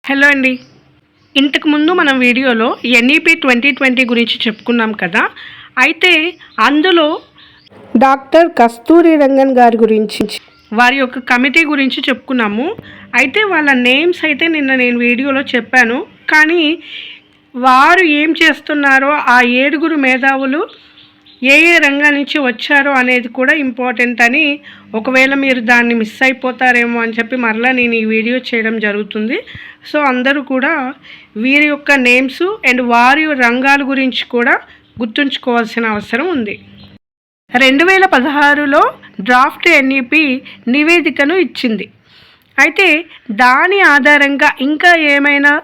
Hello అండి. ఇంతకుముందు మనం వీడియోలో ఎన్ఈపి 2020 గురించి చెప్పుకున్నాం కదా. అయితే అందులో డాక్టర్ కస్తూరి రంగన్ గారి గురించి, వారి యొక్క కమిటీ గురించి చెప్పుకున్నాము. అయితే వాళ్ళ నేమ్స్ అయితే నిన్న నేను వీడియోలో చెప్పాను. కానీ వారు ఏం చేస్తున్నారో, ఆ 7 మేధావులు ఏ రంగం నుంచి వచ్చారో అనేది కూడా ఇంపార్టెంట్ అని, ఒకవేళ మీరు దాన్ని మిస్ అయిపోతారేమో అని చెప్పి మరలా నేను ఈ వీడియో చేయడం జరుగుతుంది. సో అందరూ కూడా వీరి యొక్క నేమ్స్ అండ్ వారి రంగాల గురించి కూడా గుర్తుంచుకోవాల్సిన అవసరం ఉంది. 2016లో డ్రాఫ్ట్ ఎన్ఈపి నివేదికను ఇచ్చింది. అయితే దాని ఆధారంగా ఇంకా ఏమైనా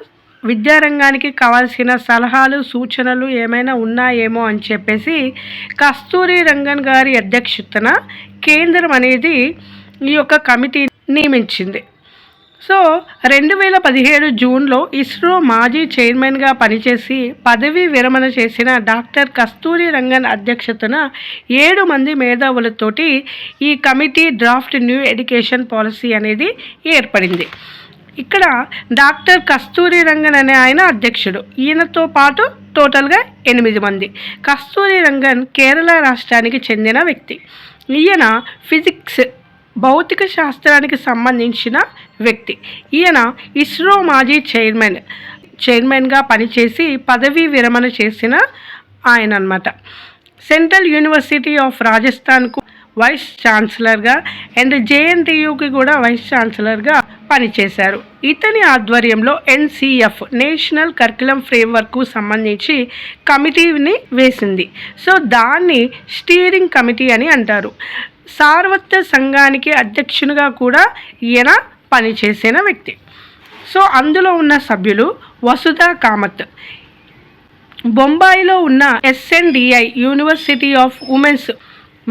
విద్యారంగానికి కావాల్సిన సలహాలు సూచనలు ఏమైనా ఉన్నాయేమో అని చెప్పేసి కస్తూరి రంగన్ గారి అధ్యక్షతన కేంద్రం అనేది ఈ యొక్క కమిటీ నియమించింది. సో 2017 జూన్లో ఇస్రో మాజీ చైర్మన్గా పనిచేసి పదవీ విరమణ చేసిన డాక్టర్ కస్తూరి రంగన్ అధ్యక్షతన 7 మంది మేధావులతోటి ఈ committee draft new education policy అనేది ఏర్పడింది. ఇక్కడ డాక్టర్ కస్తూరి రంగన్ అనే ఆయన అధ్యక్షుడు. ఈయనతో పాటు టోటల్గా 8 మంది. కస్తూరి రంగన్ కేరళ రాష్ట్రానికి చెందిన వ్యక్తి. ఈయన ఫిజిక్స్ భౌతిక శాస్త్రానికి సంబంధించిన వ్యక్తి. ఈయన ఇస్రో మాజీ చైర్మన్గా పనిచేసి పదవీ విరమణ చేసిన ఆయన అన్నమాట. సెంట్రల్ యూనివర్సిటీ ఆఫ్ రాజస్థాన్కు వైస్ ఛాన్సలర్గా అండ్ జేఎన్టీయూకి కూడా వైస్ ఛాన్సలర్గా పనిచేశారు. ఇతని ఆధ్వర్యంలో ఎన్సిఎఫ్ నేషనల్ కరికులం ఫ్రేమ్వర్క్కు సంబంధించి కమిటీని వేసింది. సో దాన్ని స్టీరింగ్ కమిటీ అని అంటారు. సార్వత్ర సంఘానికి అధ్యక్షునిగా కూడా ఈయన పనిచేసిన వ్యక్తి. సో అందులో ఉన్న సభ్యులు వసుధా కామత్, బొంబాయిలో ఉన్న ఎస్ఎన్డిఐ యూనివర్సిటీ ఆఫ్ ఉమెన్స్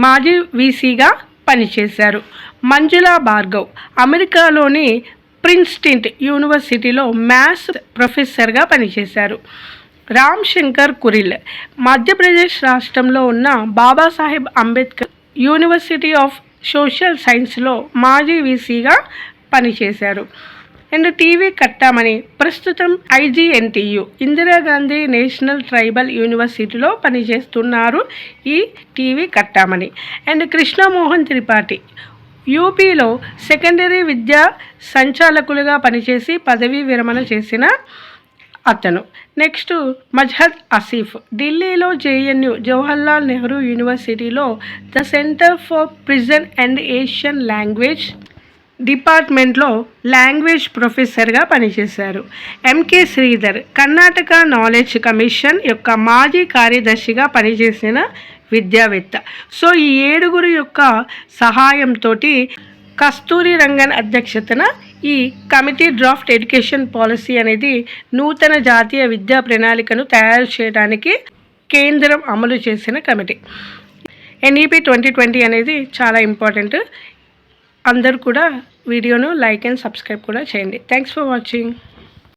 మాజీ వీసీగా పనిచేశారు. మంజులా భార్గవ్ అమెరికాలోని ప్రిన్స్టన్ యూనివర్సిటీలో మ్యాథ్స్ ప్రొఫెసర్గా పనిచేశారు. రామ్ శంకర్ కురిల్ మధ్యప్రదేశ్ రాష్ట్రంలో ఉన్న Babasaheb Ambedkar university of social సైన్స్లో మాజీ వీసీగా పనిచేశారు. అండ్ టీవీ కట్టామని ప్రస్తుతం ఐజీఎన్టీయు ఇందిరాగాంధీ నేషనల్ ట్రైబల్ యూనివర్సిటీలో పనిచేస్తున్నారు ఈ టీవీ కట్టామని. అండ్ కృష్ణమోహన్ త్రిపాఠి యూపీలో సెకండరీ విద్యా సంచాలకులుగా పనిచేసి పదవీ విరమణ చేసిన అతను. నెక్స్ట్ మజ్హద్ ఆసిఫ్ ఢిల్లీలో జేఎన్యూ జవహర్లాల్ నెహ్రూ యూనివర్సిటీలో the centre for Persian and Asian language డిపార్ట్మెంట్లో లాంగ్వేజ్ ప్రొఫెసర్గా పనిచేశారు. MK Sridhar Karnataka knowledge commission యొక్క మాజీ కార్యదర్శిగా పనిచేసిన విద్యావేత్త. సో ఈ 7 యొక్క సహాయంతో కస్తూరి రంగన్ అధ్యక్షతన ఈ కమిటీ డ్రాఫ్ట్ ఎడ్యుకేషన్ పాలసీ అనేది నూతన జాతీయ విద్యా ప్రణాళికను తయారు చేయడానికి కేంద్రం అమలు చేసిన కమిటీ. ఎన్ఈపి 2020 అనేది చాలా ఇంపార్టెంట్. అందరూ కూడా వీడియోను లైక్ అండ్ సబ్స్క్రైబ్ కూడా చేయండి. Thanks for watching.